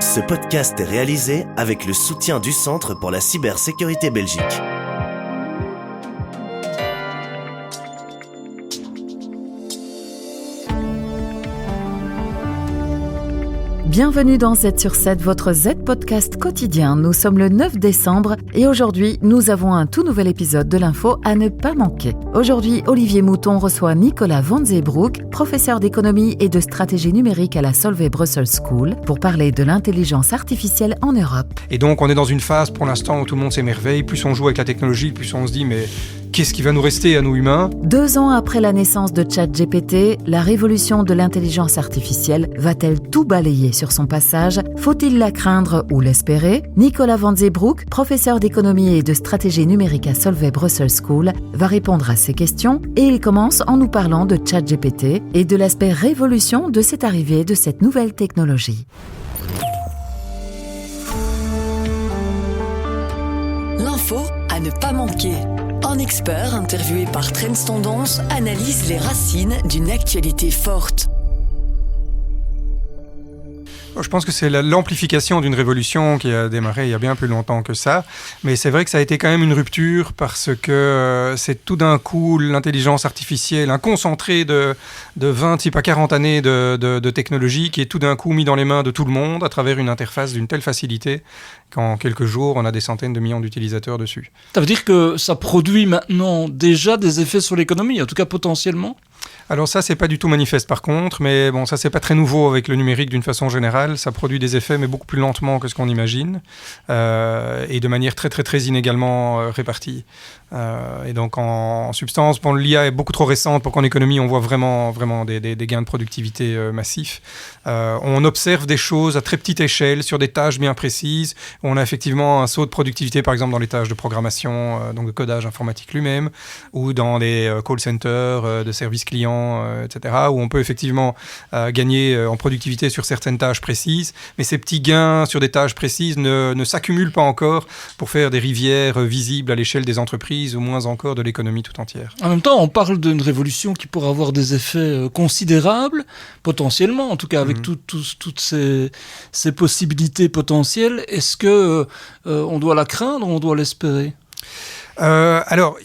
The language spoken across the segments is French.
Ce podcast est réalisé avec le soutien du Centre pour la cybersécurité Belgique. Bienvenue dans Z sur 7, votre Z-Podcast quotidien. Nous sommes le 9 décembre et aujourd'hui, nous avons un tout nouvel épisode de l'info à ne pas manquer. Aujourd'hui, Olivier Mouton reçoit Nicolas Van Zeebroek, professeur d'économie et de stratégie numérique à la Solvay Brussels School, pour parler de l'intelligence artificielle en Europe. Et donc, on est dans une phase pour l'instant où tout le monde s'émerveille. Plus on joue avec la technologie, plus on se dit mais qu'est-ce qui va nous rester à nous humains ? 2 ans après la naissance de ChatGPT, la révolution de l'intelligence artificielle va-t-elle tout balayer sur son passage ? Faut-il la craindre ou l'espérer ? Nicolas Van Zeebroek, professeur d'économie et de stratégie numérique à Solvay Brussels School, va répondre à ces questions et il commence en nous parlant de ChatGPT et de l'aspect révolution de cette arrivée de cette nouvelle technologie. L'info à ne pas manquer. Un expert interviewé par Trends Tendance analyse les racines d'une actualité forte. Je pense que c'est l'amplification d'une révolution qui a démarré il y a bien plus longtemps que ça. Mais c'est vrai que ça a été quand même une rupture parce que c'est tout d'un coup l'intelligence artificielle, un concentré de 20 à 40 années de technologie qui est tout d'un coup mis dans les mains de tout le monde à travers une interface d'une telle facilité qu'en quelques jours, on a des centaines de millions d'utilisateurs dessus. Ça veut dire que ça produit maintenant déjà des effets sur l'économie, en tout cas potentiellement ? Alors ça, c'est pas du tout manifeste par contre, mais bon, ça c'est pas très nouveau avec le numérique d'une façon générale. Ça produit des effets, mais beaucoup plus lentement que ce qu'on imagine, et de manière très très très inégalement répartie. Et donc en substance, bon, l'IA est beaucoup trop récente pour qu'en économie on voit vraiment des gains de productivité massifs. On observe des choses à très petite échelle sur des tâches bien précises. On a effectivement un saut de productivité, par exemple dans les tâches de programmation, donc de codage informatique lui-même, ou dans les call centers de services clients, etc., où on peut effectivement gagner en productivité sur certaines tâches précises, mais ces petits gains sur des tâches précises ne s'accumulent pas encore pour faire des rivières visibles à l'échelle des entreprises, ou moins encore de l'économie tout entière. En même temps, on parle d'une révolution qui pourrait avoir des effets considérables, potentiellement, en tout cas avec toutes ces possibilités potentielles. Est-ce que on doit la craindre ou on doit l'espérer ? Alors,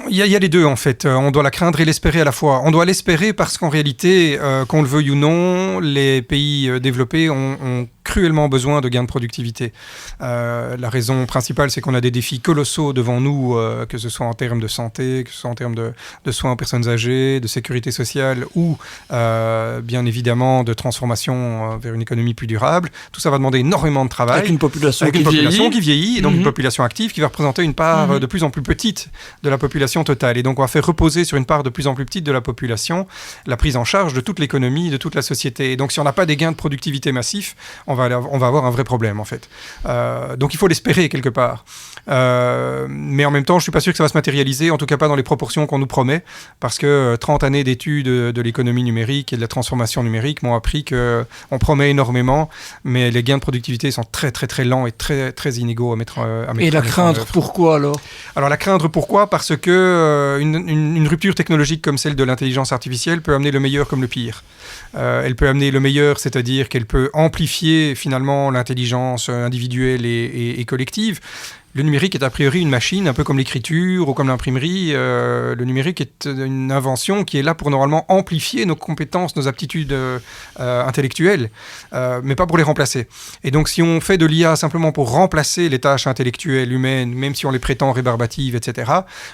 il y a les deux en fait. On doit la craindre et l'espérer à la fois. On doit l'espérer parce qu'en réalité, qu'on le veuille ou non, les pays développés ont cruellement besoin de gains de productivité. La raison principale, c'est qu'on a des défis colossaux devant nous, que ce soit en termes de santé, que ce soit en termes de soins aux personnes âgées, de sécurité sociale ou bien évidemment de transformation vers une économie plus durable. Tout ça va demander énormément de travail. Avec une population qui vieillit et donc une population active qui va représenter une part de plus en plus petite de la population totale. Et donc on va faire reposer sur une part de plus en plus petite de la population la prise en charge de toute l'économie, de toute la société. Et donc si on n'a pas des gains de productivité massifs, on va avoir un vrai problème en fait. Donc il faut l'espérer quelque part. Mais en même temps, je ne suis pas sûr que ça va se matérialiser, en tout cas pas dans les proportions qu'on nous promet, parce que 30 années d'études de l'économie numérique et de la transformation numérique m'ont appris qu'on promet énormément, mais les gains de productivité sont très très très lents et très, très inégaux à mettre Et la craindre, pourquoi alors ? Alors la craindre, pourquoi ? Parce que une rupture technologique comme celle de l'intelligence artificielle peut amener le meilleur comme le pire. Elle peut amener le meilleur, c'est-à-dire qu'elle peut amplifier finalement l'intelligence individuelle et collective. Le numérique est a priori une machine, un peu comme l'écriture ou comme l'imprimerie. Le numérique est une invention qui est là pour normalement amplifier nos compétences, nos aptitudes intellectuelles, mais pas pour les remplacer. Et donc si on fait de l'IA simplement pour remplacer les tâches intellectuelles humaines, même si on les prétend rébarbatives, etc.,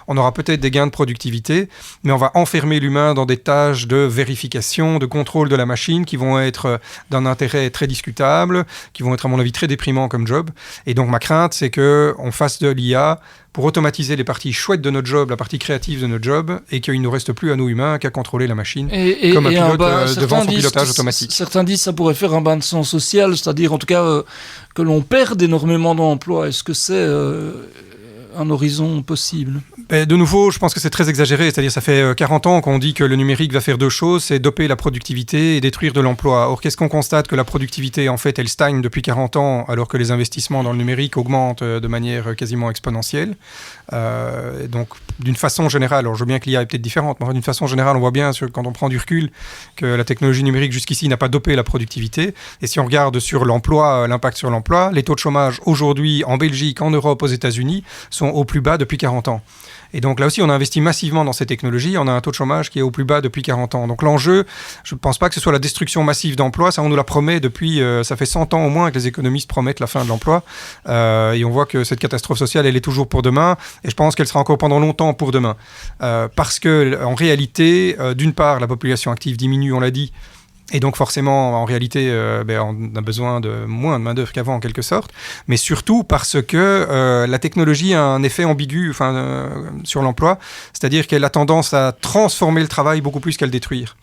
on aura peut-être des gains de productivité, mais on va enfermer l'humain dans des tâches de vérification, de contrôle de la machine qui vont être d'un intérêt très discutable, qui vont être à mon avis très déprimants comme job. Et donc ma crainte, c'est qu'on fasse de l'IA pour automatiser les parties chouettes de notre job, la partie créative de notre job, et qu'il ne nous reste plus à nous humains qu'à contrôler la machine, comme un pilote devant son pilotage automatique. Certains disent que ça pourrait faire un bain de sang social, c'est-à-dire en tout cas que l'on perde énormément d'emplois. Est-ce que c'est un horizon possible? De nouveau, je pense que c'est très exagéré. C'est-à-dire ça fait 40 ans qu'on dit que le numérique va faire deux choses, c'est doper la productivité et détruire de l'emploi. Or, qu'est-ce qu'on constate? Que la productivité, en fait, elle stagne depuis 40 ans, alors que les investissements dans le numérique augmentent de manière quasiment exponentielle. Donc, d'une façon générale, alors je veux bien que l'IA est peut-être différente, mais d'une façon générale, on voit bien, quand on prend du recul, que la technologie numérique jusqu'ici n'a pas dopé la productivité. Et si on regarde sur l'emploi, l'impact sur l'emploi, les taux de chômage aujourd'hui en Belgique, en Europe, aux États-Unis sont au plus bas depuis 40 ans. Et donc là aussi, on a investi massivement dans ces technologies. On a un taux de chômage qui est au plus bas depuis 40 ans. Donc l'enjeu, je ne pense pas que ce soit la destruction massive d'emplois. Ça, on nous la promet depuis... ça fait 100 ans au moins que les économistes promettent la fin de l'emploi. Et on voit que cette catastrophe sociale, elle est toujours pour demain. Et je pense qu'elle sera encore pendant longtemps pour demain. Parce qu'en réalité, d'une part, la population active diminue, on l'a dit. Et donc forcément, en réalité, on a besoin de moins de main-d'œuvre qu'avant, en quelque sorte. Mais surtout parce que la technologie a un effet ambigu sur l'emploi. C'est-à-dire qu'elle a tendance à transformer le travail beaucoup plus qu'à le détruire.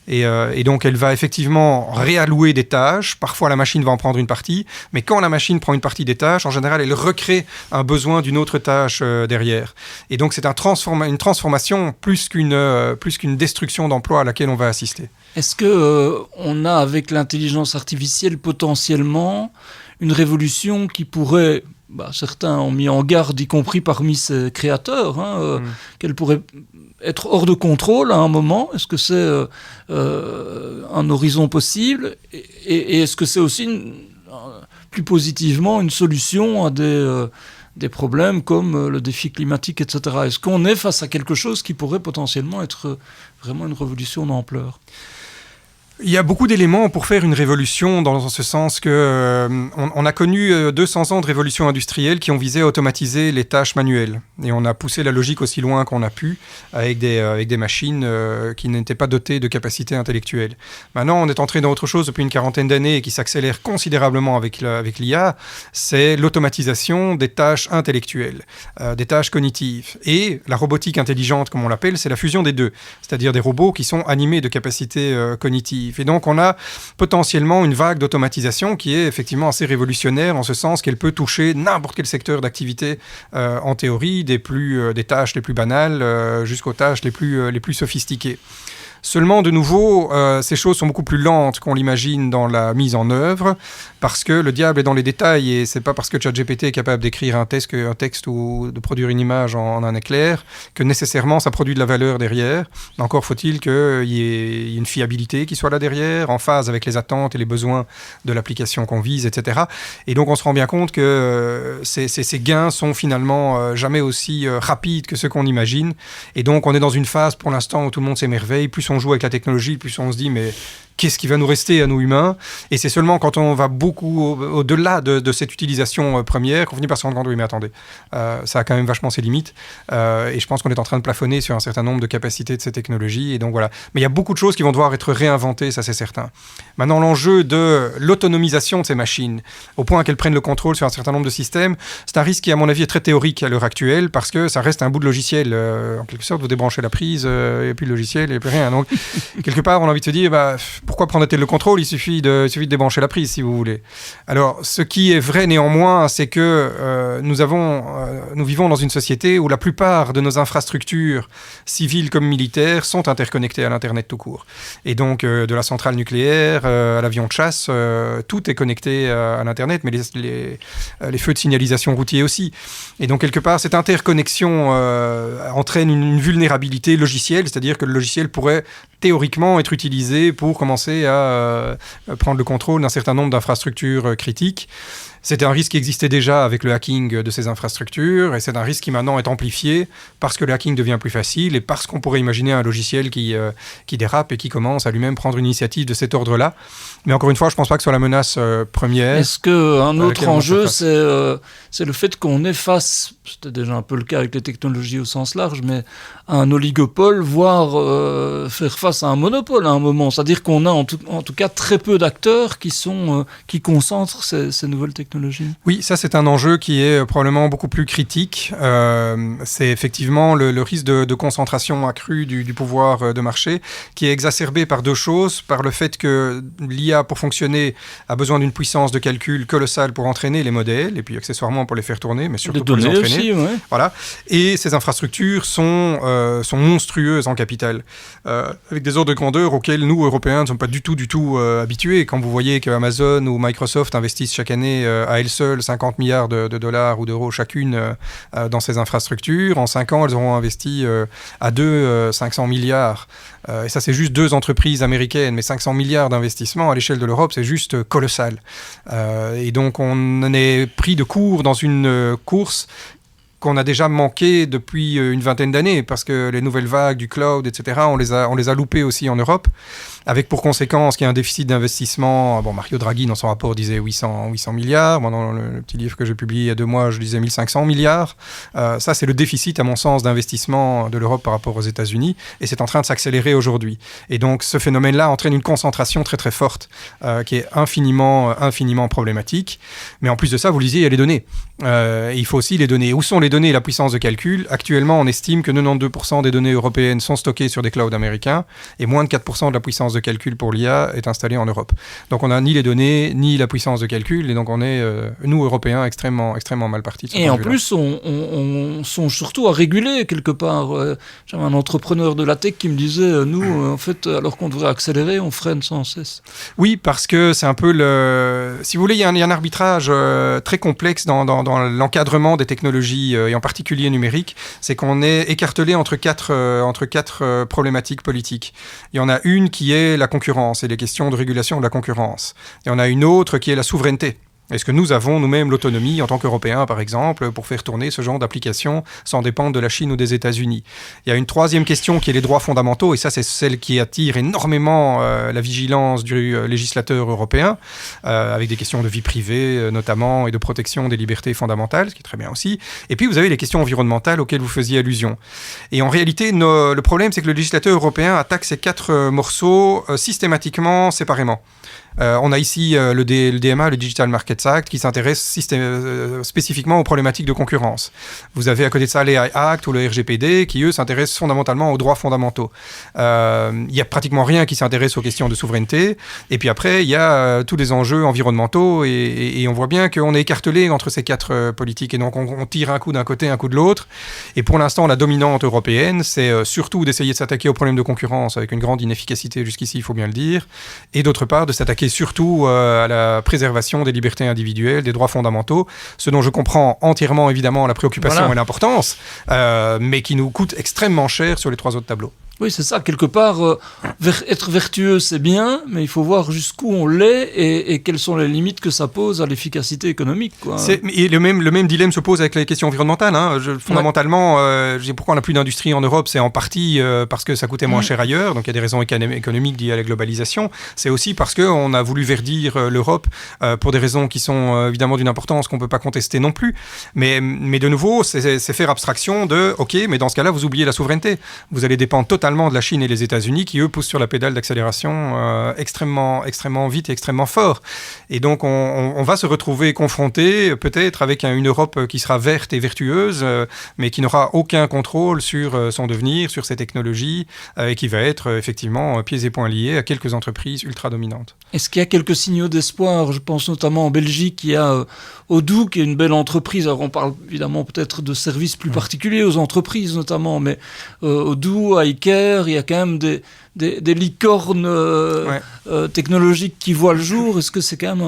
Et donc, elle va effectivement réallouer des tâches. Parfois, la machine va en prendre une partie. Mais quand la machine prend une partie des tâches, en général, elle recrée un besoin d'une autre tâche derrière. Et donc, c'est une transformation plus qu'une destruction d'emploi à laquelle on va assister. Est-ce qu'on a, avec l'intelligence artificielle, potentiellement une révolution qui pourrait... certains ont mis en garde, y compris parmi ses créateurs, qu'elle pourrait être hors de contrôle à un moment? Est-ce que c'est un horizon possible? Et est-ce que c'est aussi, plus positivement, une solution à des problèmes comme le défi climatique, etc. Est-ce qu'on est face à quelque chose qui pourrait potentiellement être vraiment une révolution d'ampleur? Il y a beaucoup d'éléments pour faire une révolution dans ce sens que on a connu 200 ans de révolution industrielle qui ont visé à automatiser les tâches manuelles. Et on a poussé la logique aussi loin qu'on a pu avec des machines qui n'étaient pas dotées de capacités intellectuelles. Maintenant, on est entré dans autre chose depuis une quarantaine d'années et qui s'accélère considérablement avec l'IA, c'est l'automatisation des tâches intellectuelles, des tâches cognitives. Et la robotique intelligente, comme on l'appelle, c'est la fusion des deux, c'est-à-dire des robots qui sont animés de capacités cognitives. Et donc, on a potentiellement une vague d'automatisation qui est effectivement assez révolutionnaire en ce sens qu'elle peut toucher n'importe quel secteur d'activité en théorie, des tâches les plus banales jusqu'aux tâches les plus sophistiquées. Seulement, de nouveau, ces choses sont beaucoup plus lentes qu'on l'imagine dans la mise en œuvre, parce que le diable est dans les détails, et c'est pas parce que ChatGPT est capable d'écrire un texte ou de produire une image en un éclair que nécessairement ça produit de la valeur derrière. Encore faut-il qu'il y ait une fiabilité qui soit là derrière, en phase avec les attentes et les besoins de l'application qu'on vise, etc. Et donc on se rend bien compte que ces gains sont finalement jamais aussi rapides que ceux qu'on imagine. Et donc on est dans une phase pour l'instant où tout le monde s'émerveille. Plus on joue avec la technologie, plus on se dit mais qu'est-ce qui va nous rester à nous humains? Et c'est seulement quand on va beaucoup au-delà de cette utilisation première qu'on finit par se rendre compte, oui mais attendez, ça a quand même vachement ses limites. Et je pense qu'on est en train de plafonner sur un certain nombre de capacités de ces technologies. Et donc voilà. Mais il y a beaucoup de choses qui vont devoir être réinventées, ça c'est certain. Maintenant, l'enjeu de l'autonomisation de ces machines, au point qu'elles prennent le contrôle sur un certain nombre de systèmes, c'est un risque qui, à mon avis, est très théorique à l'heure actuelle, parce que ça reste un bout de logiciel. En quelque sorte, vous débranchez la prise, il n'y a plus de logiciel, il n'y a plus rien. Donc, quelque part, on a envie de se dire, pourquoi prendre-t-elle le contrôle? Il suffit de débrancher la prise, si vous voulez. Alors, ce qui est vrai néanmoins, c'est que nous vivons dans une société où la plupart de nos infrastructures, civiles comme militaires, sont interconnectées à l'Internet tout court. Et donc, de la centrale nucléaire à l'avion de chasse, tout est connecté à l'Internet, mais les feux de signalisation routiers aussi. Et donc, quelque part, cette interconnexion entraîne une vulnérabilité logicielle, c'est-à-dire que le logiciel pourrait théoriquement être utilisé pour commencer à prendre le contrôle d'un certain nombre d'infrastructures critiques. C'était un risque qui existait déjà avec le hacking de ces infrastructures, et c'est un risque qui maintenant est amplifié parce que le hacking devient plus facile et parce qu'on pourrait imaginer un logiciel qui dérape et qui commence à lui-même prendre une initiative de cet ordre-là. Mais encore une fois, je ne pense pas que ce soit la menace première. Est-ce qu'un autre enjeu, c'est le fait qu'on est face, c'était déjà un peu le cas avec les technologies au sens large, mais à un oligopole, voire faire face à un monopole à un moment. C'est-à-dire qu'on a en tout cas très peu d'acteurs qui concentrent ces nouvelles technologies. technologie. Oui, ça c'est un enjeu qui est probablement beaucoup plus critique. C'est effectivement le risque de concentration accrue du pouvoir de marché qui est exacerbé par deux choses. Par le fait que l'IA, pour fonctionner, a besoin d'une puissance de calcul colossale pour entraîner les modèles et puis accessoirement pour les faire tourner, mais surtout pour les entraîner. Aussi, ouais. Voilà. Et ces infrastructures sont monstrueuses en capital, avec des ordres de grandeur auxquels nous, Européens, ne sommes pas du tout habitués. Quand vous voyez qu'Amazon ou Microsoft investissent chaque année à elles seules 50 milliards de dollars ou d'euros chacune dans ces infrastructures, en 5 ans, elles auront investi à deux 500 milliards. Et ça, c'est juste 2 entreprises américaines, mais 500 milliards d'investissements à l'échelle de l'Europe, c'est juste colossal. Et donc, on est pris de court dans une course qu'on a déjà manqué depuis une vingtaine d'années, parce que les nouvelles vagues du cloud, etc., on les a loupées aussi en Europe, avec pour conséquence qu'il y a un déficit d'investissement. Bon, Mario Draghi, dans son rapport, disait 800 milliards. Moi, dans le petit livre que j'ai publié il y a 2 mois, je disais 1500 milliards. Ça, c'est le déficit, à mon sens, d'investissement de l'Europe par rapport aux États-Unis, et c'est en train de s'accélérer aujourd'hui. Et donc, ce phénomène-là entraîne une concentration très, très forte, qui est infiniment problématique. Mais en plus de ça, vous le disiez, il y a les données. Il faut aussi les données. Où sont les données et la puissance de calcul? Actuellement, on estime que 92% des données européennes sont stockées sur des clouds américains, et moins de 4% de la puissance de calcul pour l'IA est installée en Europe. Donc on n'a ni les données, ni la puissance de calcul, et donc on est, nous, Européens, extrêmement mal partis. Et en plus, on songe surtout à réguler quelque part. J'avais un entrepreneur de la tech qui me disait, nous, en fait, alors qu'on devrait accélérer, on freine sans cesse. Oui, parce que c'est un peu si vous voulez, il y a un arbitrage très complexe dans l'encadrement des technologies, et en particulier numériques. C'est qu'on est écartelé entre quatre problématiques politiques. Il y en a une qui est la concurrence et les questions de régulation de la concurrence. Il y en a une autre qui est la souveraineté. Est-ce que nous avons nous-mêmes l'autonomie, en tant qu'Européens, par exemple, pour faire tourner ce genre d'applications sans dépendre de la Chine ou des États-Unis? Il y a une troisième question qui est les droits fondamentaux, et ça, c'est celle qui attire énormément la vigilance du législateur européen, avec des questions de vie privée, notamment, et de protection des libertés fondamentales, ce qui est très bien aussi. Et puis, vous avez les questions environnementales auxquelles vous faisiez allusion. Et en réalité, le problème, c'est que le législateur européen attaque ces 4 morceaux systématiquement, séparément. On a ici le DMA, le Digital Markets Act, qui s'intéresse spécifiquement aux problématiques de concurrence. Vous avez à côté de ça l'AI Act ou le RGPD, qui eux s'intéressent fondamentalement aux droits fondamentaux. Il n'y a pratiquement rien qui s'intéresse aux questions de souveraineté. Et puis après, il y a tous les enjeux environnementaux, et on voit bien qu'on est écartelé entre ces 4 politiques. Et donc on tire un coup d'un côté, un coup de l'autre. Et pour l'instant, la dominante européenne, c'est surtout d'essayer de s'attaquer aux problèmes de concurrence avec une grande inefficacité jusqu'ici, il faut bien le dire. Et d'autre part, de s'attaquer surtout à la préservation des libertés individuelles, des droits fondamentaux, ce dont je comprends entièrement évidemment la préoccupation et l'importance, mais qui nous coûte extrêmement cher sur les 3 autres tableaux. Oui, c'est ça. Quelque part, être vertueux, c'est bien, mais il faut voir jusqu'où on l'est et quelles sont les limites que ça pose à l'efficacité économique, quoi. Et le même dilemme se pose avec les questions environnementales. Hein. Fondamentalement, pourquoi on n'a plus d'industrie en Europe? C'est en partie parce que ça coûtait moins cher ailleurs, donc il y a des raisons économiques liées à la globalisation. C'est aussi parce qu'on a voulu verdir l'Europe pour des raisons qui sont évidemment d'une importance qu'on ne peut pas contester non plus. Mais de nouveau, c'est faire abstraction de « Ok, mais dans ce cas-là, vous oubliez la souveraineté. Vous allez dépendre totalement de la Chine et les États-Unis qui, eux, poussent sur la pédale d'accélération extrêmement vite et extrêmement fort. Et donc, on va se retrouver confronté peut-être avec une Europe qui sera verte et vertueuse, mais qui n'aura aucun contrôle sur son devenir, sur ses technologies, et qui va être effectivement pieds et poings liés à quelques entreprises ultra dominantes. Est-ce qu'il y a quelques signaux d'espoir? Je pense notamment en Belgique, il y a Odoo, qui est une belle entreprise. Alors, on parle évidemment peut-être de services plus particuliers aux entreprises notamment, mais Odoo, iCare, il y a quand même des licornes technologiques qui voient le jour. Est-ce que c'est quand même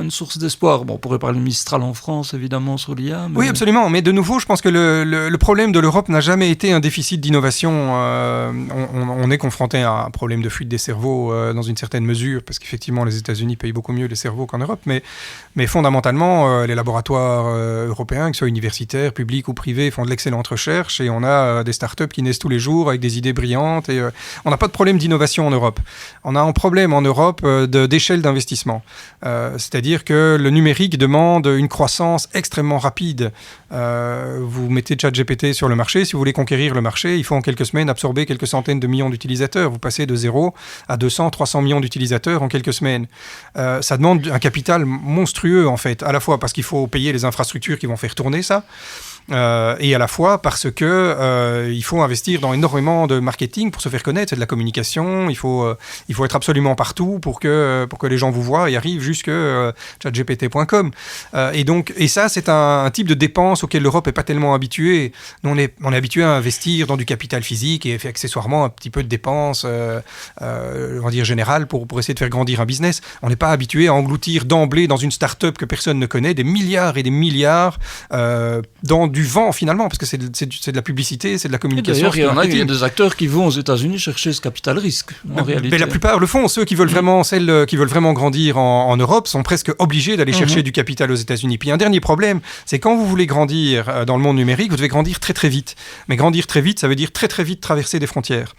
une source d'espoir? Bon, on pourrait parler de Mistral en France, évidemment, sur l'IA. Mais... Oui, absolument. Mais de nouveau, je pense que le problème de l'Europe n'a jamais été un déficit d'innovation. On est confronté à un problème de fuite des cerveaux dans une certaine mesure, parce qu'effectivement, les États-Unis payent beaucoup mieux les cerveaux qu'en Europe. Mais fondamentalement, les laboratoires européens, que ce soit universitaires, publics ou privés, font de l'excellente recherche, et on a des startups qui naissent tous les jours avec des idées brillantes. Et on n'a pas de problème problème d'innovation en Europe. On a un problème en Europe d'échelle d'investissement. C'est-à-dire que le numérique demande une croissance extrêmement rapide. Vous mettez ChatGPT sur le marché, si vous voulez conquérir le marché, il faut en quelques semaines absorber quelques centaines de millions d'utilisateurs. Vous passez de 0 à 200, 300 millions d'utilisateurs en quelques semaines. Ça demande un capital monstrueux, en fait, à la fois parce qu'il faut payer les infrastructures qui vont faire tourner ça, et à la fois parce que il faut investir dans énormément de marketing pour se faire connaître, c'est de la communication, il faut être absolument partout pour que les gens vous voient et arrivent jusque chatgpt.com. Et ça, c'est un type de dépense auquel l'Europe n'est pas tellement habituée. Nous, on est habitué à investir dans du capital physique et fait accessoirement un petit peu de dépenses on va dire générales pour essayer de faire grandir un business. On n'est pas habitué à engloutir d'emblée dans une start-up que personne ne connaît des milliards et des milliards dans du vent finalement, parce que c'est de la publicité, c'est de la communication. Et d'ailleurs, il y a des acteurs qui vont aux États-Unis chercher ce capital risque, en réalité. Mais la plupart le font. Ceux qui veulent vraiment, celles qui veulent vraiment grandir en Europe sont presque obligés d'aller chercher du capital aux États-Unis. Puis un dernier problème, c'est quand vous voulez grandir dans le monde numérique, vous devez grandir très très vite. Mais grandir très vite, ça veut dire très très vite traverser des frontières.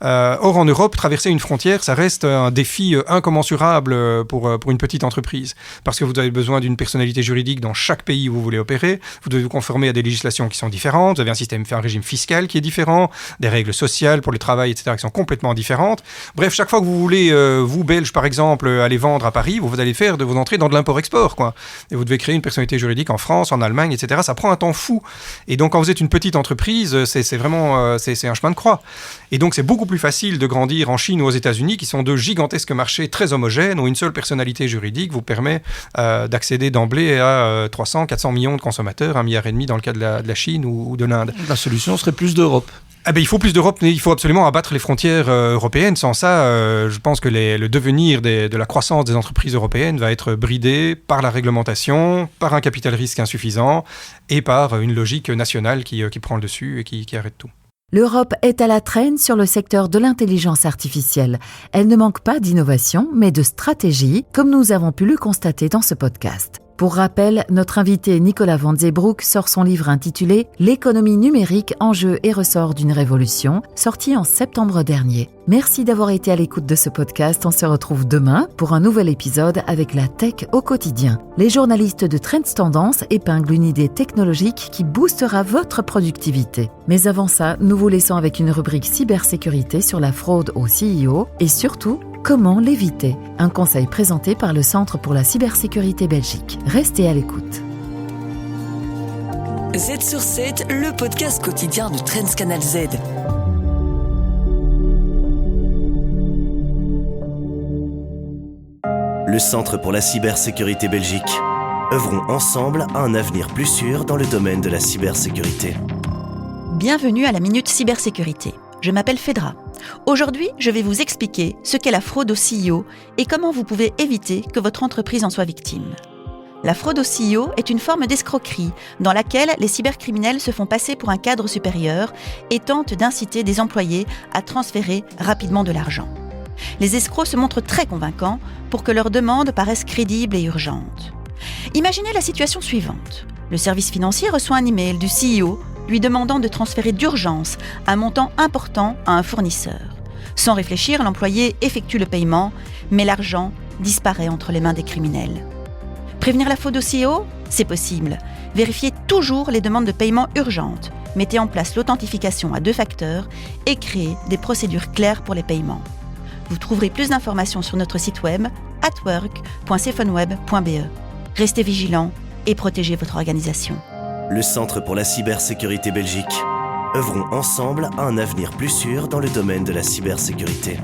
Or, en Europe, traverser une frontière, ça reste un défi incommensurable pour une petite entreprise. Parce que vous avez besoin d'une personnalité juridique dans chaque pays où vous voulez opérer. Vous devez vous conformer à des législations qui sont différentes. Vous avez un régime fiscal qui est différent, des règles sociales pour le travail, etc., qui sont complètement différentes. Bref, chaque fois que vous voulez, vous, Belge, par exemple, aller vendre à Paris, vous allez vous entrer dans de l'import-export, quoi. Et vous devez créer une personnalité juridique en France, en Allemagne, etc. Ça prend un temps fou. Et donc, quand vous êtes une petite entreprise, c'est vraiment c'est un chemin de croix. Et donc, c'est beaucoup plus facile de grandir en Chine ou aux États-Unis, qui sont deux gigantesques marchés très homogènes, où une seule personnalité juridique vous permet d'accéder d'emblée à 300, 400 millions de consommateurs, 1,5 milliard dans le cas de la Chine ou de l'Inde. La solution serait plus d'Europe. Il faut plus d'Europe, mais il faut absolument abattre les frontières européennes. Sans ça, je pense que le devenir de la croissance des entreprises européennes va être bridé par la réglementation, par un capital risque insuffisant et par une logique nationale qui prend le dessus et qui arrête tout. L'Europe est à la traîne sur le secteur de l'intelligence artificielle. Elle ne manque pas d'innovation, mais de stratégie, comme nous avons pu le constater dans ce podcast. Pour rappel, notre invité Nicolas Van Zeebroek sort son livre intitulé « L'économie numérique, enjeux et ressorts d'une révolution », sorti en septembre dernier. Merci d'avoir été à l'écoute de ce podcast. On se retrouve demain pour un nouvel épisode avec la tech au quotidien. Les journalistes de Trends Tendance épinglent une idée technologique qui boostera votre productivité. Mais avant ça, nous vous laissons avec une rubrique cybersécurité sur la fraude au CEO et surtout, comment l'éviter? Un conseil présenté par le Centre pour la cybersécurité Belgique. Restez à l'écoute. Z sur 7, le podcast quotidien de Trends Canal Z. Le Centre pour la cybersécurité Belgique. Œuvrons ensemble à un avenir plus sûr dans le domaine de la cybersécurité. Bienvenue à la Minute Cybersécurité. Je m'appelle Fedra. Aujourd'hui, je vais vous expliquer ce qu'est la fraude au CEO et comment vous pouvez éviter que votre entreprise en soit victime. La fraude au CEO est une forme d'escroquerie dans laquelle les cybercriminels se font passer pour un cadre supérieur et tentent d'inciter des employés à transférer rapidement de l'argent. Les escrocs se montrent très convaincants pour que leurs demandes paraissent crédibles et urgentes. Imaginez la situation suivante. Le service financier reçoit un email du CEO lui demandant de transférer d'urgence un montant important à un fournisseur. Sans réfléchir, l'employé effectue le paiement, mais l'argent disparaît entre les mains des criminels. Prévenir la fraude au CEO ? C'est possible. Vérifiez toujours les demandes de paiement urgentes. Mettez en place l'authentification à 2 facteurs et créez des procédures claires pour les paiements. Vous trouverez plus d'informations sur notre site web atwork.cephoneweb.be. Restez vigilants et protégez votre organisation. Le Centre pour la cybersécurité Belgique. Œuvrons ensemble à un avenir plus sûr dans le domaine de la cybersécurité.